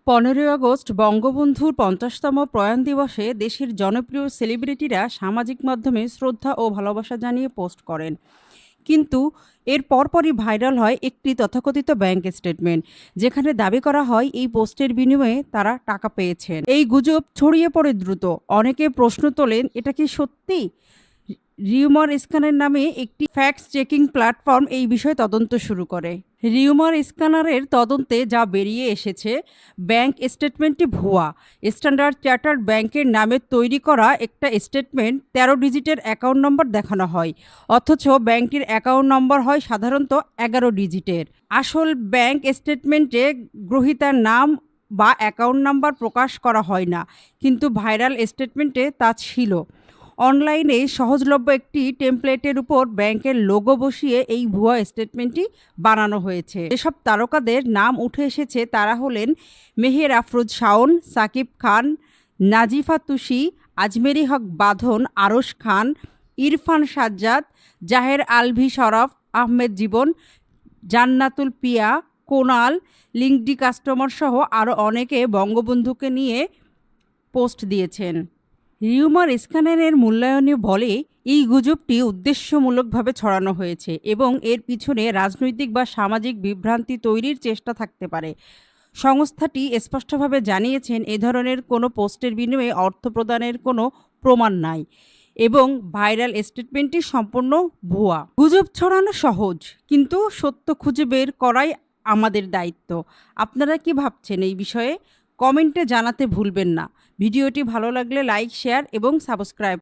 15ই August বঙ্গবন্ধুর ৫০তম প্রয়াণ দিবসে দেশের জনপ্রিয় সেলিব্রিটিরা সামাজিক মাধ্যমে শ্রদ্ধা ও ভালোবাসা জানিয়ে পোস্ট করেন। কিন্তু এর পরপরই ভাইরাল হয় একটি তথাকথিত ব্যাংক স্টেটমেন্ট, যেখানে দাবি করা হয় এই পোস্টের বিনিময়ে তারা টাকা পেয়েছেন। এই গুজব ছড়িয়ে পড়ে দ্রুত। অনেকে প্রশ্ন তোলেন, এটা কি সত্যি? রিউমার স্ক্যানার নামে একটি ফ্যাক্ট চেকিং প্ল্যাটফর্ম এই বিষয়ে তদন্ত শুরু করে। রিউমার স্ক্যানারের তদন্তে যা বেরিয়ে এসেছে, ব্যাংক স্টেটমেন্টটি ভুয়া। স্ট্যান্ডার্ড চার্টার্ড ব্যাংকের নামে তৈরি করা একটা স্টেটমেন্ট ১৩ ডিজিটের অ্যাকাউন্ট নম্বর দেখানো হয়, অথচ ব্যাংকটির অ্যাকাউন্ট নম্বর হয় সাধারণত ১১ ডিজিটের। আসল ব্যাংক স্টেটমেন্টে গ্রহীতার নাম বা অ্যাকাউন্ট নাম্বার প্রকাশ করা হয় না, কিন্তু ভাইরাল স্টেটমেন্টে তা ছিল। অনলাইনে সহজলভ্য একটি টেমপ্লেটের উপর ব্যাংকের লোগো বসিয়ে এই ভুয়া স্টেটমেন্টটি বানানো হয়েছে। যেসব তারকাদের নাম উঠে এসেছে তারা হলেন মেহের আফরোজ শাওন, সাকিব খান, নাজিফা তুষি, আজমেরি হক বাঁধন, আরশ খান, ইরফান সাজ্জাদ, জাহের আলভি শরফ, আহমেদ জীবন, জান্নাতুল পিয়া, কোনাল, লিঙ্কডি কাস্টমার সহ আরও অনেকে বঙ্গবন্ধুকে নিয়ে পোস্ট দিয়েছেন। রিউমার স্ক্যানারের মূল্যায়নে বলে এই গুজবটি উদ্দেশ্যমূলকভাবে ছড়ানো হয়েছে এবং এর পিছনে রাজনৈতিক বা সামাজিক বিভ্রান্তি তৈরির চেষ্টা থাকতে পারে। সংস্থাটি স্পষ্টভাবে জানিয়েছেন, এ ধরনের কোনো পোস্টের বিনিময়ে অর্থ প্রদানের কোনো প্রমাণ নাই এবং ভাইরাল স্টেটমেন্টটি সম্পূর্ণ ভুয়া। গুজব ছড়ানো সহজ, কিন্তু সত্য খুঁজে বের করাই আমাদের দায়িত্ব। আপনারা কি ভাবছেন এই বিষয়ে? কমেন্টে জানাতে ভুলবেন না। ভিডিওটি ভালো লাগলে লাইক, শেয়ার এবং সাবস্ক্রাইব